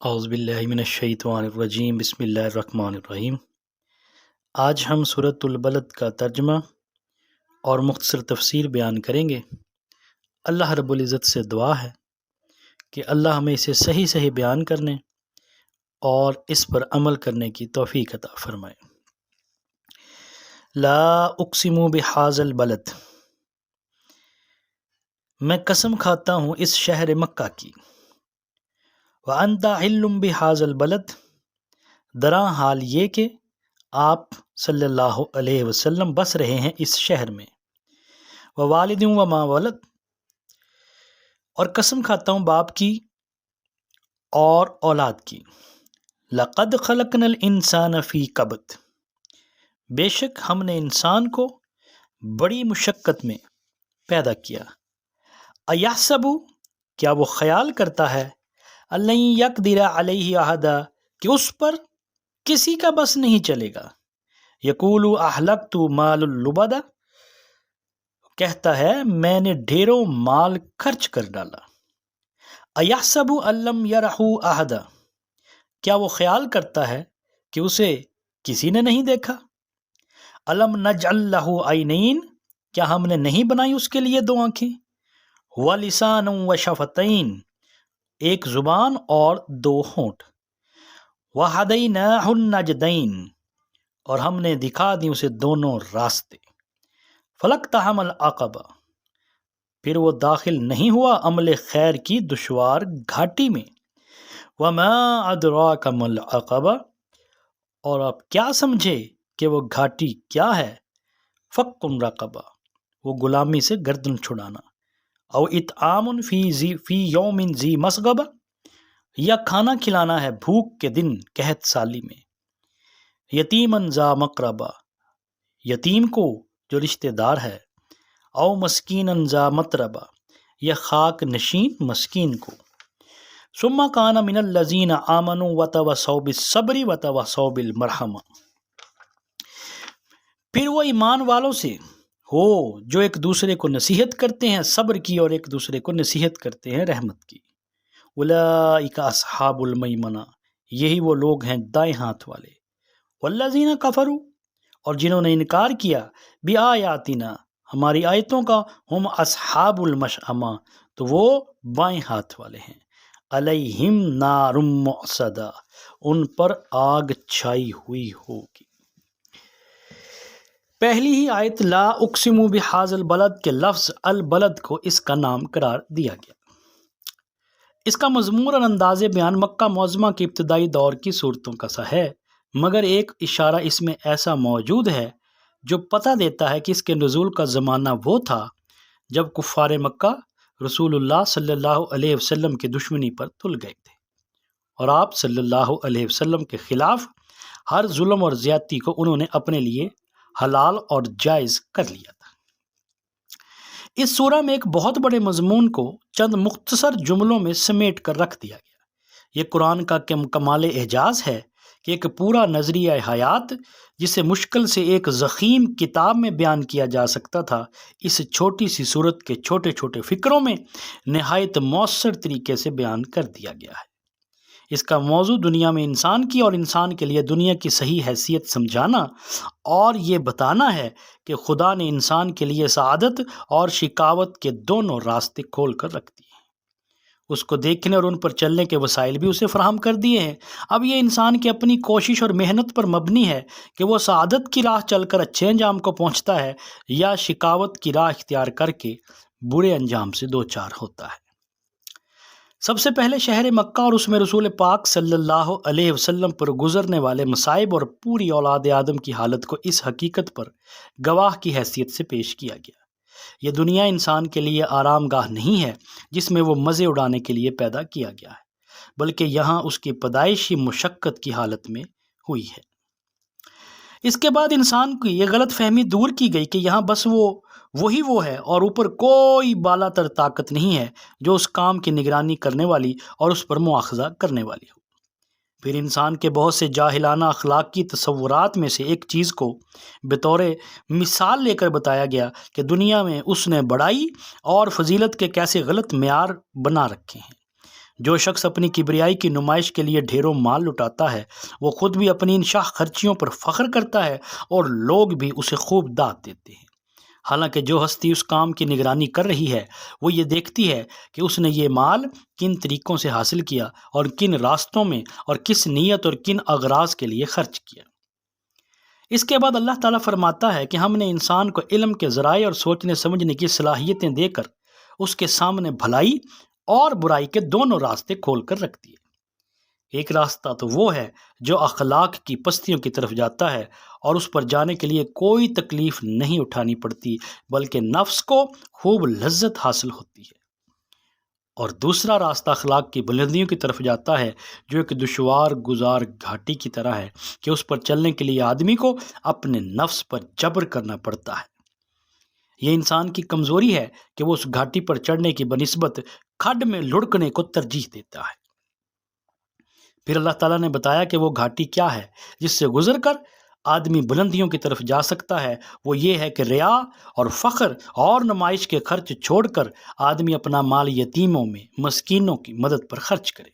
اعوذ باللہ من الشیطان الرجیم، بسم اللہ الرحمن الرحیم۔ آج ہم سورۃ البلد کا ترجمہ اور مختصر تفسیر بیان کریں گے۔ اللہ رب العزت سے دعا ہے کہ اللہ ہمیں اسے صحیح بیان کرنے اور اس پر عمل کرنے کی توفیق عطا فرمائے۔ لا اقسم بہذا البلد، میں قسم کھاتا ہوں اس شہر مکہ کی۔ وَأَنْتَ حِلٌّ بِهَذَا الْبَلَدِ، دراں حال یہ کہ آپ صلی اللہ علیہ وسلم بس رہے ہیں اس شہر میں۔ وَوَالِدٍ وَمَا وَلَدَ، اور قسم کھاتا ہوں باپ کی اور اولاد کی۔ لَقَدْ خَلَقْنَا الْإِنسَانَ فِي كَبَدٍ، بے شک ہم نے انسان کو بڑی مشقت میں پیدا کیا۔ أَيَحْسَبُ، کیا وہ خیال کرتا ہے، لَن يَقْدِرَ عَلَيْهِ أَحَدٌ، کہ اس پر کسی کا بس نہیں چلے گا۔ يَقُولُ أَهْلَكْتُ مَالًا لُبَدًا، کہتا ہے میں نے ڈھیروں مال خرچ کر ڈالا۔ أَيَحْسَبُ أَن لَّمْ يَرَهُ أَحَدٌ، کیا وہ خیال کرتا ہے کہ اسے کسی نے نہیں دیکھا۔ أَلَمْ نَجْعَل لَّهُ عَيْنَيْنِ، کیا ہم نے نہیں بنائی اس کے لیے دو آنکھیں۔ وَلِسَانًا وَشَفَتَيْنِ، ایک زبان اور دو ہونٹ۔ وَهَدَيْنَاهُ النَّجْدَيْنِ، اور ہم نے دکھا دی اسے دونوں راستے۔ فَلَاقْتَحَمَ الْعَقَبَةَ، پھر وہ داخل نہیں ہوا عمل خیر کی دشوار گھاٹی میں۔ وَمَا أَدْرَاكَ مَا الْعَقَبَةُ، اور آپ کیا سمجھے کہ وہ گھاٹی کیا ہے۔ فَكُّ رَقَبَةٍ، وہ غلامی سے گردن چھڑانا۔ او اطعام فی یوم ذی مسغبہ، یا کھانا کھلانا ہے بھوک کے دن قحط سالی میں۔ یتیماً ذا مقربہ، یتیم کو جو رشتہ دار ہے۔ او مسکیناً ذا متربہ، یا خاک نشین مسکین کو۔ ثم کان من الذین آمنوا وتواصوا بالصبر وتواصوا بالمرحمہ، پھر وہ ایمان والوں سے ہو جو ایک دوسرے کو نصیحت کرتے ہیں صبر کی، اور ایک دوسرے کو نصیحت کرتے ہیں رحمت کی۔ اولئک اصحاب المیمنہ، یہی وہ لوگ ہیں دائیں ہاتھ والے۔ والذین کفروا، اور جنہوں نے انکار کیا، بآیاتنا، ہماری آیتوں کا، ہم اصحاب المشأمہ، تو وہ بائیں ہاتھ والے ہیں۔ علیہم نار مؤصدہ، ان پر آگ چھائی ہوئی ہوگی۔ پہلی ہی آیت لا اقسم بہذا البلد کے لفظ البلد کو اس کا نام قرار دیا گیا۔ اس کا مضمون اور انداز بیان مکہ معظمہ کے ابتدائی دور کی صورتوں کا سا ہے، مگر ایک اشارہ اس میں ایسا موجود ہے جو پتہ دیتا ہے کہ اس کے نزول کا زمانہ وہ تھا جب کفار مکہ رسول اللہ صلی اللہ علیہ وسلم کی دشمنی پر تل گئے تھے، اور آپ صلی اللہ علیہ وسلم کے خلاف ہر ظلم اور زیادتی کو انہوں نے اپنے لیے حلال اور جائز کر لیا تھا۔ اس سورہ میں ایک بہت بڑے مضمون کو چند مختصر جملوں میں سمیٹ کر رکھ دیا گیا۔ یہ قرآن کا کمال اعجاز ہے کہ ایک پورا نظریہ حیات جسے مشکل سے ایک ضخیم کتاب میں بیان کیا جا سکتا تھا، اس چھوٹی سی صورت کے چھوٹے چھوٹے فکروں میں نہایت مؤثر طریقے سے بیان کر دیا گیا ہے۔ اس کا موضوع دنیا میں انسان کی اور انسان کے لیے دنیا کی صحیح حیثیت سمجھانا اور یہ بتانا ہے کہ خدا نے انسان کے لیے سعادت اور شقاوت کے دونوں راستے کھول کر رکھ دیے ہیں۔ اس کو دیکھنے اور ان پر چلنے کے وسائل بھی اسے فراہم کر دیے ہیں۔ اب یہ انسان کی اپنی کوشش اور محنت پر مبنی ہے کہ وہ سعادت کی راہ چل کر اچھے انجام کو پہنچتا ہے یا شقاوت کی راہ اختیار کر کے برے انجام سے دوچار ہوتا ہے۔ سب سے پہلے شہر مکہ اور اس میں رسول پاک صلی اللہ علیہ وسلم پر گزرنے والے مصائب اور پوری اولاد آدم کی حالت کو اس حقیقت پر گواہ کی حیثیت سے پیش کیا گیا۔ یہ دنیا انسان کے لیے آرام گاہ نہیں ہے جس میں وہ مزے اڑانے کے لیے پیدا کیا گیا ہے، بلکہ یہاں اس کی پیدائشی مشقت کی حالت میں ہوئی ہے۔ اس کے بعد انسان کی یہ غلط فہمی دور کی گئی کہ یہاں بس وہی ہے اور اوپر کوئی بالا تر طاقت نہیں ہے جو اس کام کی نگرانی کرنے والی اور اس پر مواخذہ کرنے والی ہو۔ پھر انسان کے بہت سے جاہلانہ اخلاق کی تصورات میں سے ایک چیز کو بطور مثال لے کر بتایا گیا کہ دنیا میں اس نے بڑائی اور فضیلت کے کیسے غلط معیار بنا رکھے ہیں جو شخص اپنی کبریائی کی نمائش کے لیے ڈھیروں مال لٹاتا ہے وہ خود بھی اپنی ان شاہ خرچیوں پر فخر کرتا ہے اور لوگ بھی اسے خوب داد دیتے ہیں، حالانکہ جو ہستی اس کام کی نگرانی کر رہی ہے وہ یہ دیکھتی ہے کہ اس نے یہ مال کن طریقوں سے حاصل کیا اور کن راستوں میں اور کس نیت اور کن اغراض کے لیے خرچ کیا۔ اس کے بعد اللہ تعالیٰ فرماتا ہے کہ ہم نے انسان کو علم کے ذرائع اور سوچنے سمجھنے کی صلاحیتیں دے کر اس کے سامنے بھلائی اور برائی کے دونوں راستے کھول کر رکھ دیے۔ ایک راستہ تو وہ ہے جو اخلاق کی پستیوں کی طرف جاتا ہے اور اس پر جانے کے لیے کوئی تکلیف نہیں اٹھانی پڑتی بلکہ نفس کو خوب لذت حاصل ہوتی ہے، اور دوسرا راستہ اخلاق کی بلندیوں کی طرف جاتا ہے جو ایک دشوار گزار گھاٹی کی طرح ہے کہ اس پر چلنے کے لیے آدمی کو اپنے نفس پر جبر کرنا پڑتا ہے۔ یہ انسان کی کمزوری ہے کہ وہ اس گھاٹی پر چڑھنے کی بنسبت کھڈ میں لڑکنے کو ترجیح دیتا ہے۔ پھر اللہ تعالیٰ نے بتایا کہ وہ گھاٹی کیا ہے جس سے گزر کر آدمی بلندیوں کی طرف جا سکتا ہے، وہ یہ ہے کہ ریا اور فخر اور نمائش کے خرچ چھوڑ کر آدمی اپنا مال یتیموں میں مسکینوں کی مدد پر خرچ کرے،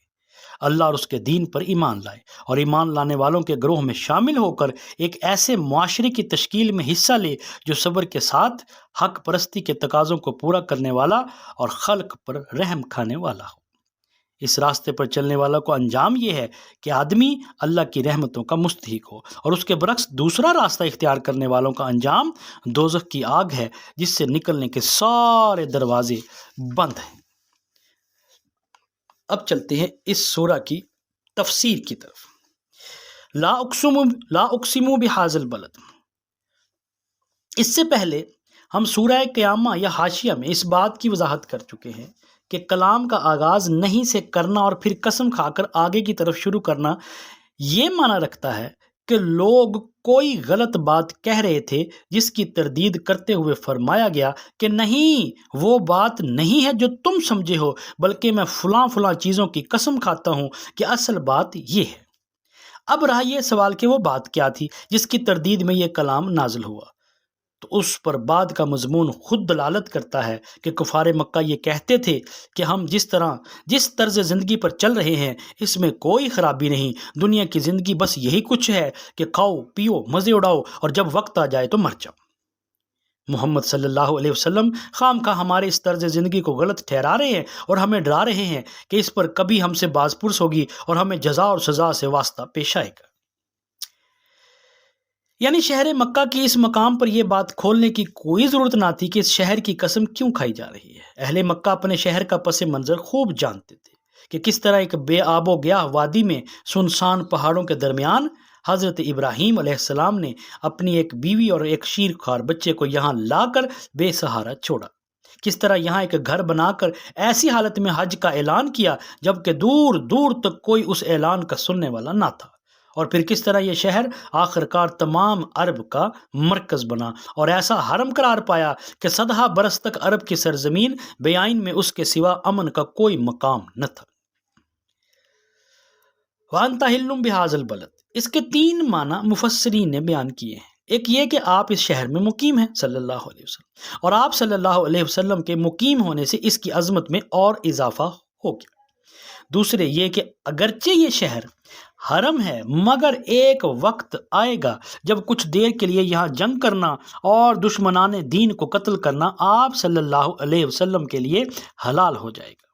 اللہ اور اس کے دین پر ایمان لائے اور ایمان لانے والوں کے گروہ میں شامل ہو کر ایک ایسے معاشرے کی تشکیل میں حصہ لے جو صبر کے ساتھ حق پرستی کے تقاضوں کو پورا کرنے والا اور خلق پر رحم کھانے والا ہو۔ اس راستے پر چلنے والا کو انجام یہ ہے کہ آدمی اللہ کی رحمتوں کا مستحق ہو، اور اس کے برعکس دوسرا راستہ اختیار کرنے والوں کا انجام دوزخ کی آگ ہے جس سے نکلنے کے سارے دروازے بند ہیں۔ اب چلتے ہیں اس سورہ کی تفسیر کی طرف۔ لا اقسم بہذا البلد، اس سے پہلے ہم سورہ قیامہ یا حاشیہ میں اس بات کی وضاحت کر چکے ہیں کہ کلام کا آغاز نہیں سے کرنا اور پھر قسم کھا کر آگے کی طرف شروع کرنا یہ معنی رکھتا ہے کہ لوگ کوئی غلط بات کہہ رہے تھے جس کی تردید کرتے ہوئے فرمایا گیا کہ نہیں، وہ بات نہیں ہے جو تم سمجھے ہو، بلکہ میں فلاں فلاں چیزوں کی قسم کھاتا ہوں کہ اصل بات یہ ہے۔ اب رہا یہ سوال کہ وہ بات کیا تھی جس کی تردید میں یہ کلام نازل ہوا، تو اس پر بعد کا مضمون خود دلالت کرتا ہے کہ کفار مکہ یہ کہتے تھے کہ ہم جس طرز زندگی پر چل رہے ہیں اس میں کوئی خرابی نہیں، دنیا کی زندگی بس یہی کچھ ہے کہ کھاؤ پیو مزے اڑاؤ اور جب وقت آ جائے تو مر جاؤ۔ محمد صلی اللہ علیہ وسلم خام خواہ ہمارے اس طرز زندگی کو غلط ٹھہرا رہے ہیں اور ہمیں ڈرا رہے ہیں کہ اس پر کبھی ہم سے باز پرس ہوگی اور ہمیں جزا اور سزا سے واسطہ پیش آئے گا۔ یعنی شہر مکہ کی اس مقام پر یہ بات کھولنے کی کوئی ضرورت نہ تھی کہ اس شہر کی قسم کیوں کھائی جا رہی ہے۔ اہل مکہ اپنے شہر کا پس منظر خوب جانتے تھے کہ کس طرح ایک بے آب و گیاہ وادی میں سنسان پہاڑوں کے درمیان حضرت ابراہیم علیہ السلام نے اپنی ایک بیوی اور ایک شیرخوار بچے کو یہاں لا کر بے سہارا چھوڑا، کس طرح یہاں ایک گھر بنا کر ایسی حالت میں حج کا اعلان کیا جبکہ دور دور تک کوئی اس اعلان کا سننے والا نہ تھا، اور پھر کس طرح یہ شہر آخرکار تمام عرب کا مرکز بنا اور ایسا حرم قرار پایا کہ 100 برس تک عرب کی سرزمین بے آئین میں اس کے سوا امن کا کوئی مقام نہ تھا۔ وَأَنْتَ حِلٌّ بِهَذَا الْبَلَدِ، اس کے 3 معنی مفسرین نے بیان کیے ہیں۔ ایک یہ کہ آپ اس شہر میں مقیم ہیں صلی اللہ علیہ وسلم، اور آپ صلی اللہ علیہ وسلم کے مقیم ہونے سے اس کی عظمت میں اور اضافہ ہو گیا۔ دوسرے یہ کہ اگرچہ یہ شہر حرم ہے مگر ایک وقت آئے گا جب کچھ دیر کے لیے یہاں جنگ کرنا اور دشمنان دین کو قتل کرنا آپ صلی اللہ علیہ وسلم کے لیے حلال ہو جائے گا۔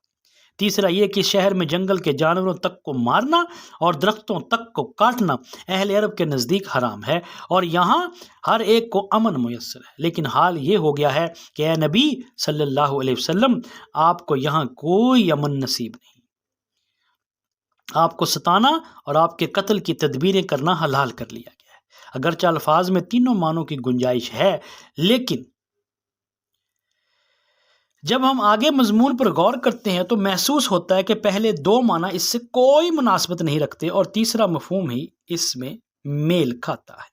تیسرا یہ کہ شہر میں جنگل کے جانوروں تک کو مارنا اور درختوں تک کو کاٹنا اہل عرب کے نزدیک حرام ہے، اور یہاں ہر ایک کو امن میسر ہے، لیکن حال یہ ہو گیا ہے کہ اے نبی صلی اللہ علیہ وسلم آپ کو یہاں کوئی امن نصیب نہیں، آپ کو ستانا اور آپ کے قتل کی تدبیریں کرنا حلال کر لیا گیا ہے۔ اگرچہ الفاظ میں تینوں معنوں کی گنجائش ہے، لیکن جب ہم آگے مضمون پر غور کرتے ہیں تو محسوس ہوتا ہے کہ پہلے 2 معنی اس سے کوئی مناسبت نہیں رکھتے اور تیسرا مفہوم ہی اس میں میل کھاتا ہے۔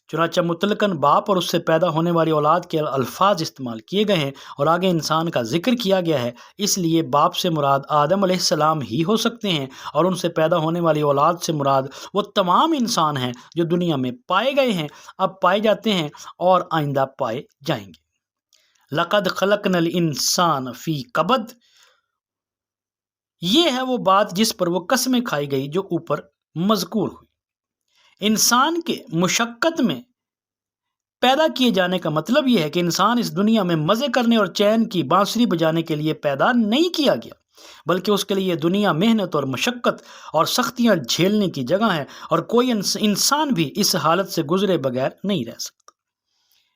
چنانچہ مطلقاً باپ اور اس سے پیدا ہونے والی اولاد کے الفاظ استعمال کیے گئے ہیں اور آگے انسان کا ذکر کیا گیا ہے، اس لیے باپ سے مراد آدم علیہ السلام ہی ہو سکتے ہیں اور ان سے پیدا ہونے والی اولاد سے مراد وہ تمام انسان ہیں جو دنیا میں پائے گئے ہیں، اب پائے جاتے ہیں اور آئندہ پائے جائیں گے۔ لَقَدْ خَلَقْنَا الْإِنسَانَ فِي كَبَدٍ، یہ ہے وہ بات جس پر وہ قسمیں کھائی گئی جو اوپر مذکور ہوئی۔ انسان کے مشقت میں پیدا کیے جانے کا مطلب یہ ہے کہ انسان اس دنیا میں مزے کرنے اور چین کی بانسری بجانے کے لیے پیدا نہیں کیا گیا، بلکہ اس کے لیے یہ دنیا محنت اور مشقت اور سختیاں جھیلنے کی جگہ ہے، اور کوئی انسان بھی اس حالت سے گزرے بغیر نہیں رہ سکتا۔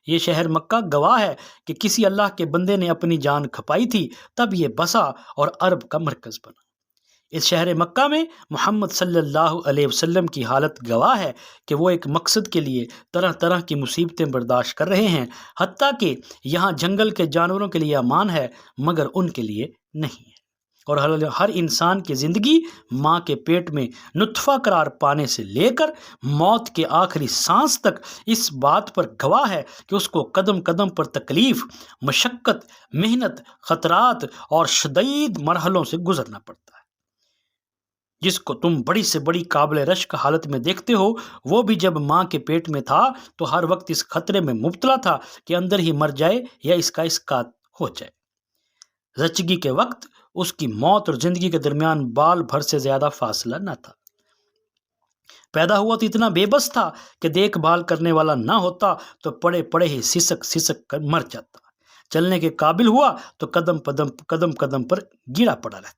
یہ شہر مکہ گواہ ہے کہ کسی اللہ کے بندے نے اپنی جان کھپائی تھی، تب یہ بسا اور عرب کا مرکز بنا۔ اس شہر مکہ میں محمد صلی اللہ علیہ وسلم کی حالت گواہ ہے کہ وہ ایک مقصد کے لیے طرح طرح کی مصیبتیں برداشت کر رہے ہیں، حتیٰ کہ یہاں جنگل کے جانوروں کے لیے امان ہے مگر ان کے لیے نہیں ہے، اور ہر انسان کی زندگی ماں کے پیٹ میں نطفہ قرار پانے سے لے کر موت کے آخری سانس تک اس بات پر گواہ ہے کہ اس کو قدم قدم پر تکلیف، مشقت، محنت، خطرات اور شدید مرحلوں سے گزرنا پڑتا ہے۔ جس کو تم بڑی سے بڑی قابل رشک حالت میں دیکھتے ہو، وہ بھی جب ماں کے پیٹ میں تھا تو ہر وقت اس خطرے میں مبتلا تھا کہ اندر ہی مر جائے یا اس کا اسقاط ہو جائے۔ زچگی کے وقت اس کی موت اور زندگی کے درمیان بال بھر سے زیادہ فاصلہ نہ تھا۔ پیدا ہوا تو اتنا بے بس تھا کہ دیکھ بھال کرنے والا نہ ہوتا تو پڑے پڑے ہی سسک سسک کر مر جاتا۔ چلنے کے قابل ہوا تو قدم قدم پر گرا پڑا رہتا۔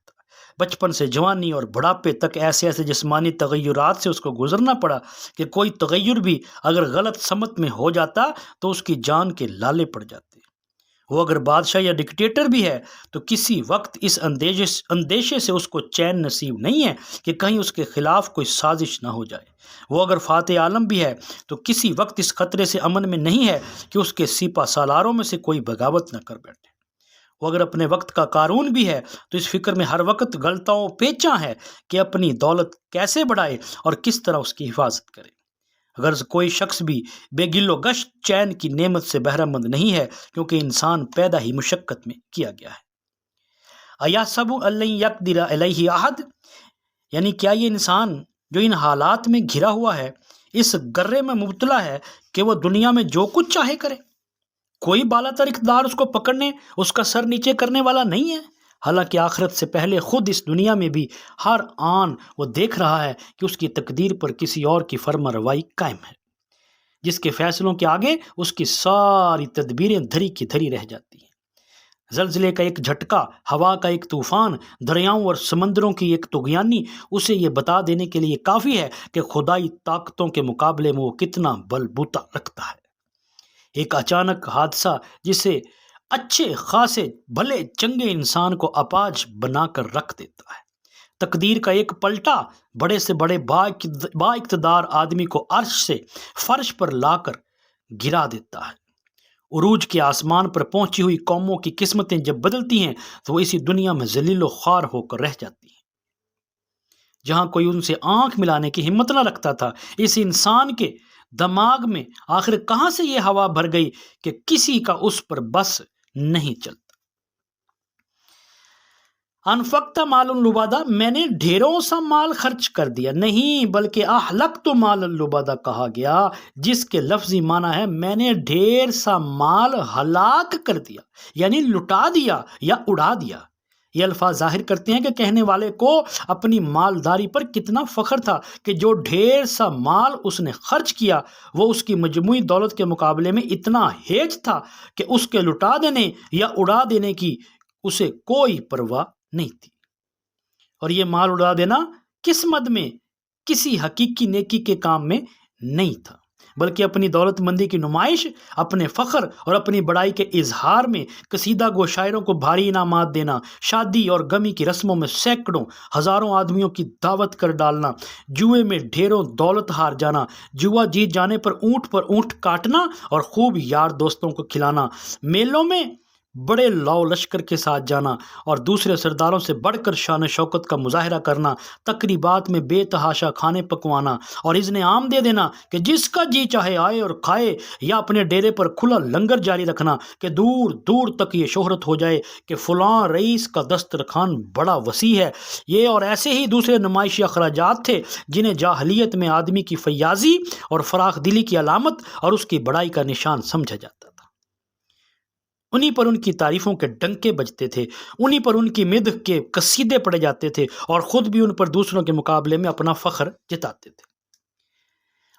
بچپن سے جوانی اور بڑھاپے تک ایسے جسمانی تغیرات سے اس کو گزرنا پڑا کہ کوئی تغیر بھی اگر غلط سمت میں ہو جاتا تو اس کی جان کے لالے پڑ جاتے۔ وہ اگر بادشاہ یا ڈکٹیٹر بھی ہے تو کسی وقت اس اندیشے سے اس کو چین نصیب نہیں ہے کہ کہیں اس کے خلاف کوئی سازش نہ ہو جائے۔ وہ اگر فاتح عالم بھی ہے تو کسی وقت اس خطرے سے امن میں نہیں ہے کہ اس کے سپہ سالاروں میں سے کوئی بغاوت نہ کر بیٹھے۔ وہ اگر اپنے وقت کا قارون بھی ہے تو اس فکر میں ہر وقت غلطاؤں پیچاں ہے کہ اپنی دولت کیسے بڑھائے اور کس طرح اس کی حفاظت کرے۔ اگر کوئی شخص بھی بے گل و گشت چین کی نعمت سے بہرہ مند نہیں ہے، کیونکہ انسان پیدا ہی مشقت میں کیا گیا ہے۔ ایحسب ان لن یقدر علیہ احد، یعنی کیا یہ انسان جو ان حالات میں گھرا ہوا ہے، اس گرے میں مبتلا ہے کہ وہ دنیا میں جو کچھ چاہے کرے؟ کوئی بالا تر اقتدار اس کو پکڑنے، اس کا سر نیچے کرنے والا نہیں ہے، حالانکہ آخرت سے پہلے خود اس دنیا میں بھی ہر آن وہ دیکھ رہا ہے کہ اس کی تقدیر پر کسی اور کی فرما روائی قائم ہے، جس کے فیصلوں کے آگے اس کی ساری تدبیریں دھری کی دھری رہ جاتی ہیں۔ زلزلے کا ایک جھٹکا، ہوا کا ایک طوفان، دریاؤں اور سمندروں کی ایک طغیانی اسے یہ بتا دینے کے لیے کافی ہے کہ خدائی طاقتوں کے مقابلے میں وہ کتنا بل بوتا رکھتا ہے۔ ایک اچانک حادثہ جسے اچھے خاصے بھلے چنگے انسان کو اپاج بنا کر رکھ دیتا ہے۔ تقدیر کا ایک پلٹا بڑے سے بڑے با اقتدار آدمی کو عرش سے فرش پر لا کر گرا دیتا ہے۔ عروج کے آسمان پر پہنچی ہوئی قوموں کی قسمتیں جب بدلتی ہیں تو وہ اسی دنیا میں ذلیل و خوار ہو کر رہ جاتی ہیں۔ جہاں کوئی ان سے آنکھ ملانے کی ہمت نہ رکھتا تھا، اس انسان کے دماغ میں آخر کہاں سے یہ ہوا بھر گئی کہ کسی کا اس پر بس نہیں چلتا۔ انفقت مال لبادہ، میں نے ڈھیروں سا مال خرچ کر دیا، نہیں بلکہ احلقت مال لبادہ کہا گیا، جس کے لفظی معنی ہے میں نے ڈھیر سا مال ہلاک کر دیا، یعنی لٹا دیا یا اڑا دیا۔ یہ الفاظ ظاہر کرتے ہیں کہ کہنے والے کو اپنی مالداری پر کتنا فخر تھا کہ جو ڈھیر سا مال اس نے خرچ کیا وہ اس کی مجموعی دولت کے مقابلے میں اتنا ہیج تھا کہ اس کے لٹا دینے یا اڑا دینے کی اسے کوئی پرواہ نہیں تھی۔ اور یہ مال اڑا دینا کس مد میں کسی حقیقی نیکی کے کام میں نہیں تھا، بلکہ اپنی دولت مندی کی نمائش، اپنے فخر اور اپنی بڑائی کے اظہار میں قصیدہ گو شاعروں کو بھاری انعامات دینا، شادی اور غمی کی رسموں میں سینکڑوں ہزاروں آدمیوں کی دعوت کر ڈالنا، جوئے میں ڈھیروں دولت ہار جانا، جوا جیت جانے پر اونٹ کاٹنا اور خوب یار دوستوں کو کھلانا، میلوں میں بڑے لاؤ لشکر کے ساتھ جانا اور دوسرے سرداروں سے بڑھ کر شان و شوکت کا مظاہرہ کرنا، تقریبات میں بے تحاشا کھانے پکوانا اور اذن عام دے دینا کہ جس کا جی چاہے آئے اور کھائے، یا اپنے ڈیرے پر کھلا لنگر جاری رکھنا کہ دور دور تک یہ شہرت ہو جائے کہ فلاں رئیس کا دسترخوان بڑا وسیع ہے۔ یہ اور ایسے ہی دوسرے نمائشی اخراجات تھے جنہیں جاہلیت میں آدمی کی فیاضی اور فراخ دلی کی علامت اور اس کی بڑائی کا نشان سمجھا جاتا تھا۔ انہی پر ان کی تعریفوں کے ڈنکے بجتے تھے، انہی پر ان کی مدح کے قصیدے پڑے جاتے تھے، اور خود بھی ان پر دوسروں کے مقابلے میں اپنا فخر جتاتے تھے۔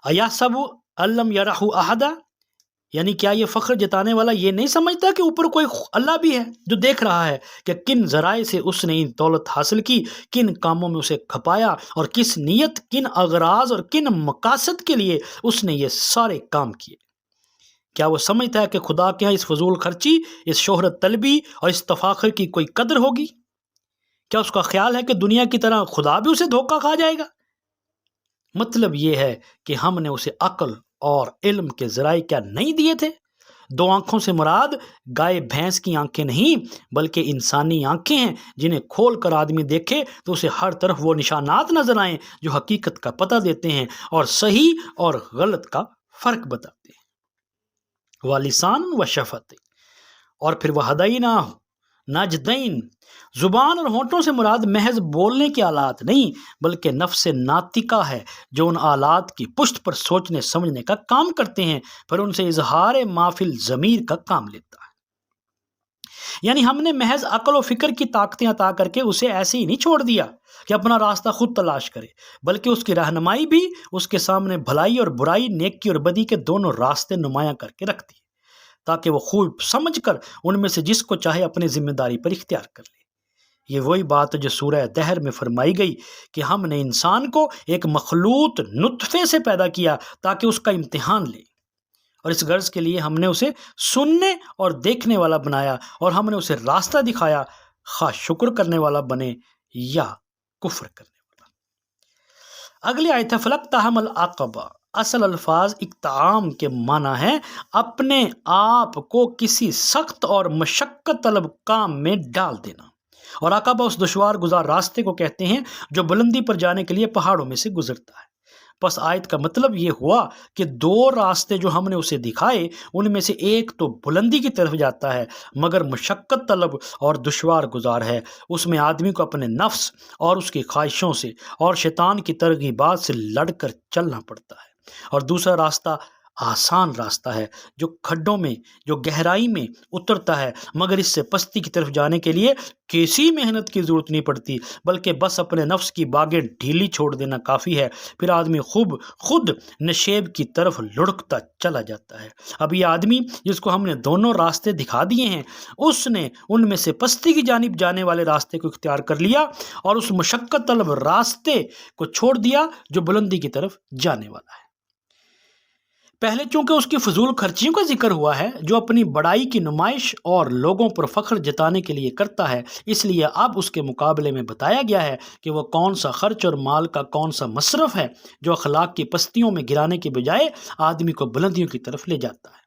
ایحسب ان لم یرہ احد، یعنی کیا یہ فخر جتانے والا یہ نہیں سمجھتا کہ اوپر کوئی اللہ بھی ہے جو دیکھ رہا ہے کہ کن ذرائع سے اس نے دولت حاصل کی، کن کاموں میں اسے کھپایا، اور کس نیت، کن اغراض اور کن مقاصد کے لیے اس نے یہ سارے کام کیے۔ کیا وہ سمجھتا ہے کہ خدا کے ہاں اس فضول خرچی، اس شہرت طلبی اور اس تفاخر کی کوئی قدر ہوگی؟ کیا اس کا خیال ہے کہ دنیا کی طرح خدا بھی اسے دھوکہ کھا جائے گا؟ مطلب یہ ہے کہ ہم نے اسے عقل اور علم کے ذرائع کیا نہیں دیے تھے؟ دو آنکھوں سے مراد گائے بھینس کی آنکھیں نہیں بلکہ انسانی آنکھیں ہیں، جنہیں کھول کر آدمی دیکھے تو اسے ہر طرف وہ نشانات نظر آئیں جو حقیقت کا پتہ دیتے ہیں اور صحیح اور غلط کا فرق بتاتے ہیں۔ وَلِسَانٌ وَشَفَتَيْنِ، اور پھر وَهَدَيْنَاهُ نَجْدَيْن، زبان اور ہونٹوں سے مراد محض بولنے کے آلات نہیں بلکہ نفس ناطقہ ہے جو ان آلات کی پشت پر سوچنے سمجھنے کا کام کرتے ہیں، پھر ان سے اظہار ما فی الضمیر کا کام لیتا ہے۔ یعنی ہم نے محض عقل و فکر کی طاقتیں عطا کر کے اسے ایسے ہی نہیں چھوڑ دیا کہ اپنا راستہ خود تلاش کرے، بلکہ اس کی رہنمائی بھی اس کے سامنے بھلائی اور برائی، نیکی اور بدی کے دونوں راستے نمایاں کر کے رکھتی ہے، تاکہ وہ خوب سمجھ کر ان میں سے جس کو چاہے اپنی ذمہ داری پر اختیار کر لے۔ یہ وہی بات ہے جو سورہ دہر میں فرمائی گئی کہ ہم نے انسان کو ایک مخلوط نطفے سے پیدا کیا تاکہ اس کا امتحان لے، اور اس غرض کے لیے ہم نے اسے سننے اور دیکھنے والا بنایا، اور ہم نے اسے راستہ دکھایا، خواہ شکر کرنے والا بنے یا کفر کرنے والا۔ اگلی آیت ہے فَلَقْتَحَمَ الْعَقَبَةَ، اصل الفاظ اقتحام کے معنی ہے اپنے آپ کو کسی سخت اور مشقت طلب کام میں ڈال دینا، اور عقبہ اس دشوار گزار راستے کو کہتے ہیں جو بلندی پر جانے کے لیے پہاڑوں میں سے گزرتا ہے۔ پس آیت کا مطلب یہ ہوا کہ دو راستے جو ہم نے اسے دکھائے ان میں سے ایک تو بلندی کی طرف جاتا ہے مگر مشقت طلب اور دشوار گزار ہے، اس میں آدمی کو اپنے نفس اور اس کی خواہشوں سے اور شیطان کی ترغیبات سے لڑ کر چلنا پڑتا ہے، اور دوسرا راستہ آسان راستہ ہے جو کھڈوں میں، جو گہرائی میں اترتا ہے، مگر اس سے پستی کی طرف جانے کے لیے کسی محنت کی ضرورت نہیں پڑتی بلکہ بس اپنے نفس کی باگیں ڈھیلی چھوڑ دینا کافی ہے، پھر آدمی خود نشیب کی طرف لڑکتا چلا جاتا ہے۔ اب یہ آدمی جس کو ہم نے دونوں راستے دکھا دیے ہیں، اس نے ان میں سے پستی کی جانب جانے والے راستے کو اختیار کر لیا اور اس مشقت طلب راستے کو چھوڑ دیا جو بلندی کی طرف جانے والا ہے۔ پہلے چونکہ اس کی فضول خرچیوں کا ذکر ہوا ہے جو اپنی بڑائی کی نمائش اور لوگوں پر فخر جتانے کے لیے کرتا ہے، اس لیے اب اس کے مقابلے میں بتایا گیا ہے کہ وہ کون سا خرچ اور مال کا کون سا مصرف ہے جو اخلاق کی پستیوں میں گرانے کے بجائے آدمی کو بلندیوں کی طرف لے جاتا ہے،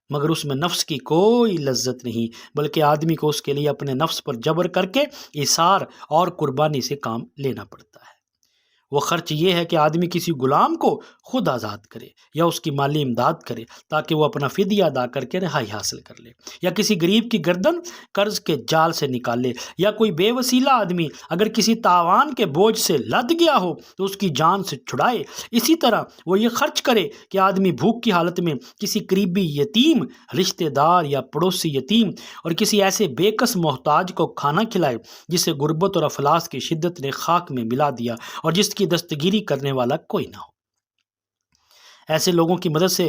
مگر اس میں نفس کی کوئی لذت نہیں بلکہ آدمی کو اس کے لیے اپنے نفس پر جبر کر کے ایثار اور قربانی سے کام لینا پڑتا ہے۔ وہ خرچ یہ ہے کہ آدمی کسی غلام کو خود آزاد کرے یا اس کی مالی امداد کرے تاکہ وہ اپنا فدیہ ادا کر کے رہائی حاصل کر لے، یا کسی غریب کی گردن قرض کے جال سے نکالے، یا کوئی بے وسیلہ آدمی اگر کسی تاوان کے بوجھ سے لد گیا ہو تو اس کی جان سے چھڑائے۔ اسی طرح وہ یہ خرچ کرے کہ آدمی بھوک کی حالت میں کسی قریبی یتیم، رشتہ دار یا پڑوسی یتیم اور کسی ایسے بے کس محتاج کو کھانا کھلائے جسے غربت اور افلاس کی شدت نے خاک میں ملا دیا اور جس کی دستگیری کرنے والا کوئی نہ ہو۔ ایسے لوگوں کی مدد سے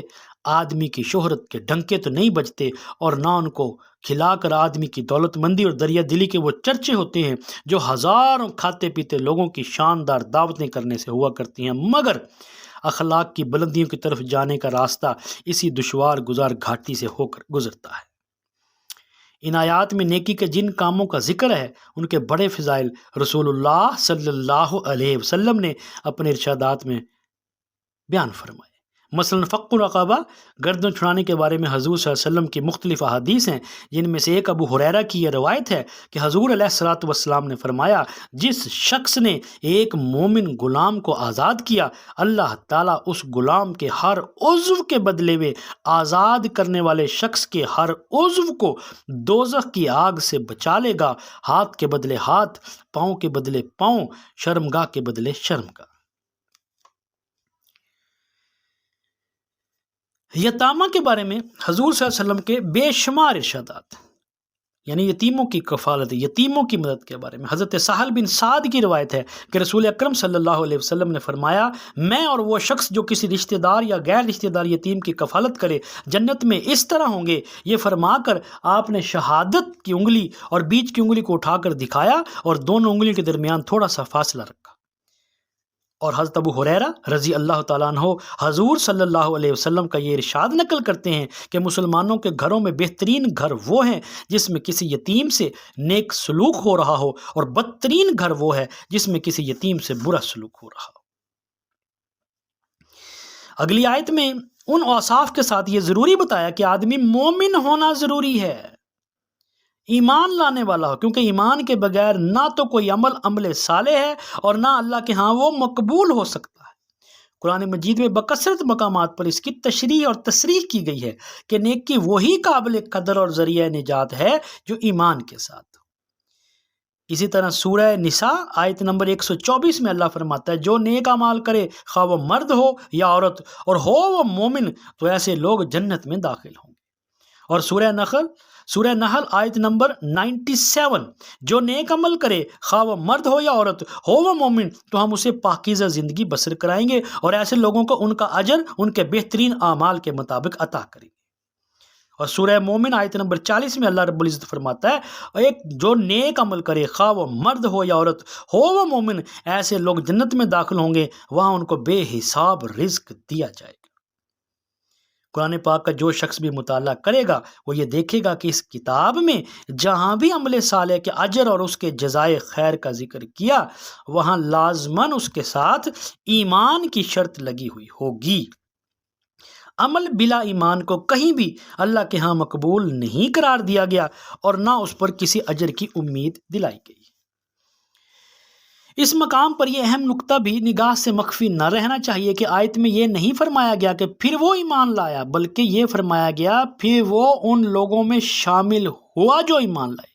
آدمی کی شہرت کے ڈنکے تو نہیں بجتے، اور نہ ان کو کھلا کر آدمی کی دولت مندی اور دریا دلی کے وہ چرچے ہوتے ہیں جو ہزاروں کھاتے پیتے لوگوں کی شاندار دعوتیں کرنے سے ہوا کرتی ہیں، مگر اخلاق کی بلندیوں کی طرف جانے کا راستہ اسی دشوار گزار گھاٹی سے ہو کر گزرتا ہے۔ ان آیات میں نیکی کے جن کاموں کا ذکر ہے ان کے بڑے فضائل رسول اللہ صلی اللہ علیہ وسلم نے اپنے ارشادات میں بیان فرمائے۔ مثلا فق الرقبہ، گردن چھڑانے کے بارے میں حضور صلی اللہ علیہ وسلم کی مختلف احادیث ہیں، جن میں سے ایک ابو ہریرہ کی یہ روایت ہے کہ حضور علیہ الصلوۃ والسلام نے فرمایا، جس شخص نے ایک مومن غلام کو آزاد کیا، اللہ تعالیٰ اس غلام کے ہر عضو کے بدلے میں آزاد کرنے والے شخص کے ہر عضو کو دوزخ کی آگ سے بچا لے گا، ہاتھ کے بدلے ہاتھ، پاؤں کے بدلے پاؤں، شرمگاہ کے بدلے شرمگاہ۔ یتامہ کے بارے میں حضور صلی اللہ علیہ وسلم کے بے شمار ارشادات، یعنی یتیموں کی کفالت، یتیموں کی مدد کے بارے میں حضرت سہل بن سعد کی روایت ہے کہ رسول اکرم صلی اللہ علیہ وسلم نے فرمایا، میں اور وہ شخص جو کسی رشتہ دار یا غیر رشتہ دار یتیم کی کفالت کرے جنت میں اس طرح ہوں گے۔ یہ فرما کر آپ نے شہادت کی انگلی اور بیچ کی انگلی کو اٹھا کر دکھایا اور دونوں انگلیوں کے درمیان تھوڑا سا فاصلہ رکھا۔ اور حضرت ابو ہریرہ رضی اللہ تعالیٰ عنہ حضور صلی اللہ علیہ وسلم کا یہ ارشاد نقل کرتے ہیں کہ مسلمانوں کے گھروں میں بہترین گھر وہ ہیں جس میں کسی یتیم سے نیک سلوک ہو رہا ہو، اور بدترین گھر وہ ہے جس میں کسی یتیم سے برا سلوک ہو رہا ہو۔ اگلی آیت میں ان اوصاف کے ساتھ یہ ضروری بتایا کہ آدمی مومن ہونا ضروری ہے، ایمان لانے والا ہو، کیونکہ ایمان کے بغیر نہ تو کوئی عمل صالح ہے اور نہ اللہ کے ہاں وہ مقبول ہو سکتا ہے۔ قرآن مجید میں بکثرت مقامات پر اس کی تشریح اور تصریح کی گئی ہے کہ نیکی وہی قابل قدر اور ذریعہ نجات ہے جو ایمان کے ساتھ ہو۔ اسی طرح سورہ نساء آیت نمبر 124 میں اللہ فرماتا ہے، جو نیک اعمال کرے خواہ وہ مرد ہو یا عورت اور ہو وہ مومن تو ایسے لوگ جنت میں داخل ہوں گے۔ اور سورہ نحل آیت نمبر 97، جو نیک عمل کرے خواہ وہ مرد ہو یا عورت ہو وہ مومن تو ہم اسے پاکیزہ زندگی بسر کرائیں گے اور ایسے لوگوں کو ان کا اجر ان کے بہترین اعمال کے مطابق عطا کریں گے۔ اور سورہ مومن آیت نمبر 40 میں اللہ رب العزت فرماتا ہے، جو نیک عمل کرے خواہ وہ مرد ہو یا عورت ہو وہ مومن ایسے لوگ جنت میں داخل ہوں گے، وہاں ان کو بے حساب رزق دیا جائے گا۔ قرآن پاک کا جو شخص بھی مطالعہ کرے گا وہ یہ دیکھے گا کہ اس کتاب میں جہاں بھی عمل صالح کے اجر اور اس کے جزائے خیر کا ذکر کیا وہاں لازماً اس کے ساتھ ایمان کی شرط لگی ہوئی ہوگی۔ عمل بلا ایمان کو کہیں بھی اللہ کے ہاں مقبول نہیں قرار دیا گیا اور نہ اس پر کسی اجر کی امید دلائی گئی۔ اس مقام پر یہ اہم نقطہ بھی نگاہ سے مخفی نہ رہنا چاہیے کہ آیت میں یہ نہیں فرمایا گیا کہ پھر وہ ایمان لایا، بلکہ یہ فرمایا گیا پھر وہ ان لوگوں میں شامل ہوا جو ایمان لائے۔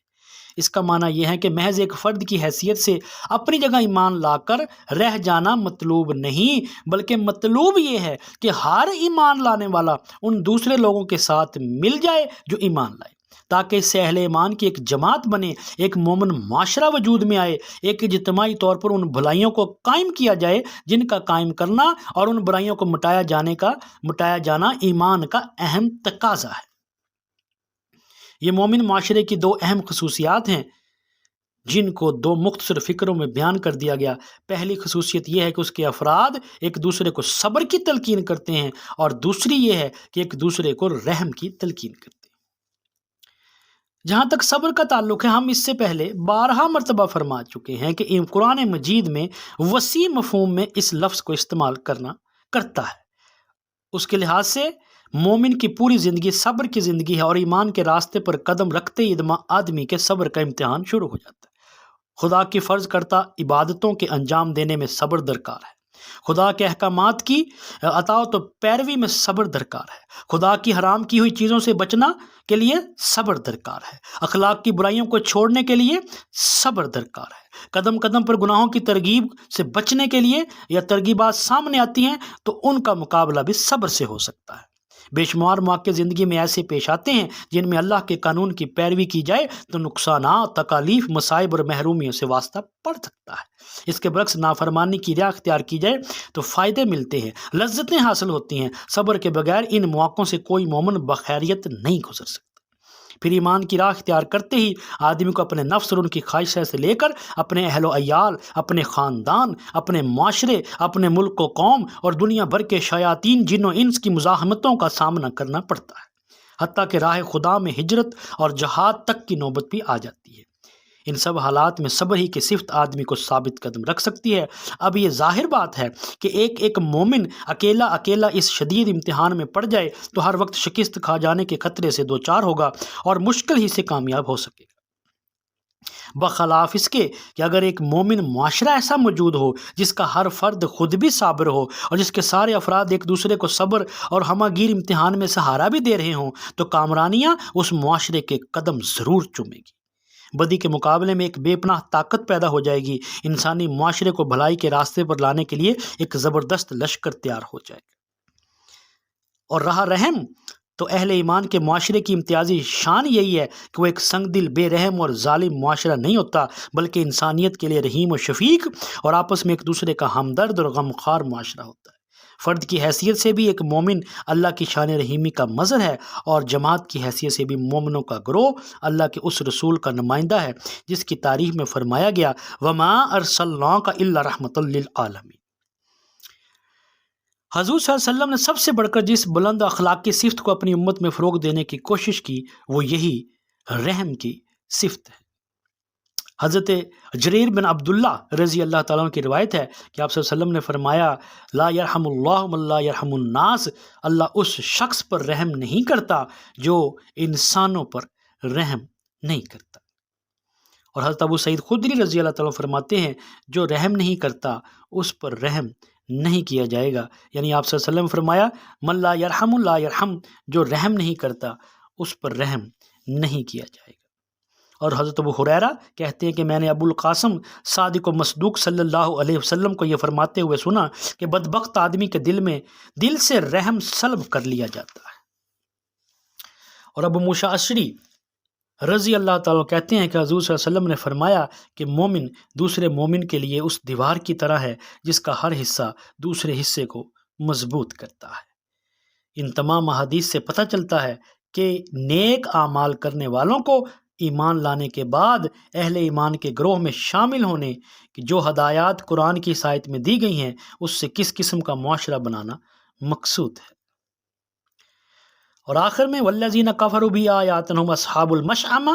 اس کا معنی یہ ہے کہ محض ایک فرد کی حیثیت سے اپنی جگہ ایمان لا کر رہ جانا مطلوب نہیں، بلکہ مطلوب یہ ہے کہ ہر ایمان لانے والا ان دوسرے لوگوں کے ساتھ مل جائے جو ایمان لائے، تاکہ اس سے اہل ایمان کی ایک جماعت بنے، ایک مومن معاشرہ وجود میں آئے، ایک اجتماعی طور پر ان بھلائیوں کو قائم کیا جائے جن کا قائم کرنا اور ان برائیوں کو مٹایا جانا ایمان کا اہم تقاضا ہے۔ یہ مومن معاشرے کی دو اہم خصوصیات ہیں جن کو دو مختصر فکروں میں بیان کر دیا گیا۔ پہلی خصوصیت یہ ہے کہ اس کے افراد ایک دوسرے کو صبر کی تلقین کرتے ہیں، اور دوسری یہ ہے کہ ایک دوسرے کو رحم کی تلقین کرتے ہیں۔ جہاں تک صبر کا تعلق ہے، ہم اس سے پہلے بارہا مرتبہ فرما چکے ہیں کہ قرآن مجید میں وسیع مفہوم میں اس لفظ کو استعمال کرتا ہے۔ اس کے لحاظ سے مومن کی پوری زندگی صبر کی زندگی ہے، اور ایمان کے راستے پر قدم رکھتے ہی آدمی کے صبر کا امتحان شروع ہو جاتا ہے۔ خدا کی فرض کرتا عبادتوں کے انجام دینے میں صبر درکار ہے، خدا کے احکامات کی اطاعت و پیروی میں صبر درکار ہے، خدا کی حرام کی ہوئی چیزوں سے بچنا کے لیے صبر درکار ہے، اخلاق کی برائیوں کو چھوڑنے کے لیے صبر درکار ہے، قدم قدم پر گناہوں کی ترغیب سے بچنے کے لیے یا ترغیبات سامنے آتی ہیں تو ان کا مقابلہ بھی صبر سے ہو سکتا ہے۔ بے شمار مواقع زندگی میں ایسے پیش آتے ہیں جن میں اللہ کے قانون کی پیروی کی جائے تو نقصانات، تکالیف، مصائب اور محرومیوں سے واسطہ پڑ سکتا ہے۔ اس کے برعکس نافرمانی کی راہ اختیار کی جائے تو فائدے ملتے ہیں، لذتیں حاصل ہوتی ہیں۔ صبر کے بغیر ان مواقعوں سے کوئی مومن بخیریت نہیں گزر سکتا۔ پھر ایمان کی راہ اختیار کرتے ہی آدمی کو اپنے نفس اور ان کی خواہشات سے لے کر اپنے اہل و عیال، اپنے خاندان، اپنے معاشرے، اپنے ملک و قوم اور دنیا بھر کے شیاطین، جن و انس کی مزاحمتوں کا سامنا کرنا پڑتا ہے، حتیٰ کہ راہ خدا میں ہجرت اور جہاد تک کی نوبت بھی آ جاتی ہے۔ ان سب حالات میں صبر ہی کی صفت آدمی کو ثابت قدم رکھ سکتی ہے۔ اب یہ ظاہر بات ہے کہ ایک مومن اکیلا اس شدید امتحان میں پڑ جائے تو ہر وقت شکست کھا جانے کے خطرے سے دوچار ہوگا اور مشکل ہی سے کامیاب ہو سکے گا، بخلاف اس کے کہ اگر ایک مومن معاشرہ ایسا موجود ہو جس کا ہر فرد خود بھی صابر ہو اور جس کے سارے افراد ایک دوسرے کو صبر اور ہمہ گیر امتحان میں سہارا بھی دے رہے ہوں تو کامرانیاں اس معاشرے کے قدم ضرور چومے گی۔ بدی کے مقابلے میں ایک بے پناہ طاقت پیدا ہو جائے گی، انسانی معاشرے کو بھلائی کے راستے پر لانے کے لیے ایک زبردست لشکر تیار ہو جائے گا۔ اور رہا رحم، تو اہل ایمان کے معاشرے کی امتیازی شان یہی ہے کہ وہ ایک سنگ دل، بے رحم اور ظالم معاشرہ نہیں ہوتا، بلکہ انسانیت کے لیے رحیم و شفیق اور آپس میں ایک دوسرے کا ہمدرد اور غمخوار معاشرہ ہوتا ہے۔ فرد کی حیثیت سے بھی ایک مومن اللہ کی شان رحیمی کا مظہر ہے، اور جماعت کی حیثیت سے بھی مومنوں کا گروہ اللہ کے اس رسول کا نمائندہ ہے جس کی تعریف میں فرمایا گیا وَمَا أَرْسَلْنَاكَ إِلَّا رَحْمَةً لِّلْعَالَمِينَ۔ حضور صلی اللہ علیہ وسلم نے سب سے بڑھ کر جس بلند اخلاق کی صفت کو اپنی امت میں فروغ دینے کی کوشش کی وہ یہی رحم کی صفت ہے۔ حضرت جریر بن عبداللہ رضی اللہ تعالیٰ عنہ کی روایت ہے کہ آپ صلی اللہ علیہ وسلم نے فرمایا لا یرحم اللہ من لا یرحم الناس، اللہ اس شخص پر رحم نہیں کرتا جو انسانوں پر رحم نہیں کرتا۔ اور حضرت ابو سعید خدری رضی اللہ تعالیٰ عنہ فرماتے ہیں جو رحم نہیں کرتا اس پر رحم نہیں کیا جائے گا، یعنی آپ صلی اللہ علیہ وسلم نے فرمایا من لا یرحم لا یرحم، جو رحم نہیں کرتا اس پر رحم نہیں کیا جائے گا۔ اور حضرت ابو ہریرہ کہتے ہیں کہ میں نے ابو القاسم صادق و مصدوق صلی اللہ علیہ وسلم کو یہ فرماتے ہوئے سنا کہ بدبخت آدمی کے دل سے رحم سلب کر لیا جاتا ہے۔ اور ابو موسیٰ اشعری رضی اللہ تعالیٰ کہتے ہیں کہ حضور صلی اللہ علیہ وسلم نے فرمایا کہ مومن دوسرے مومن کے لیے اس دیوار کی طرح ہے جس کا ہر حصہ دوسرے حصے کو مضبوط کرتا ہے۔ ان تمام احادیث سے پتہ چلتا ہے کہ نیک اعمال کرنے والوں کو ایمان لانے کے بعد اہل ایمان کے گروہ میں شامل ہونے کہ جو ہدایات قرآن کی آیت میں دی گئی ہیں اس سے کس قسم کا معاشرہ بنانا مقصود ہے۔ اور آخر میں والذین کفروا بآیاتنا هم اصحاب المشأمہ،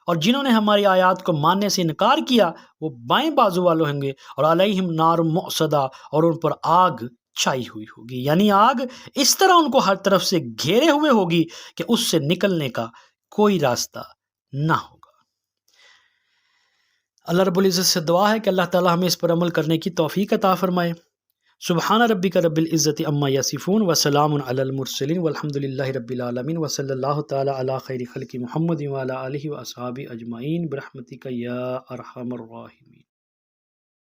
اور جنہوں نے ہماری آیات کو ماننے سے انکار کیا وہ بائیں بازو والے ہوں گے، اور علیہم نار مؤصدہ، اور ان پر آگ چھائی ہوئی ہوگی، یعنی آگ اس طرح ان کو ہر طرف سے گھیرے ہوئے ہوگی کہ اس سے نکلنے کا کوئی راستہ نہ ہوگا۔ اللہ رب العزت سے دعا ہے کہ اللہ تعالی ہمیں اس پر عمل کرنے کی توفیق عطا فرمائے۔ سبحان ربک رب العزت عما یصفون وسلام علی المرسلین والحمد للہ رب العالمین وصلی اللہ تعالی علی خیر خلق محمد وعلی آلہ واصحابہ اجمعین برحمتک یا ارحم الراحمین۔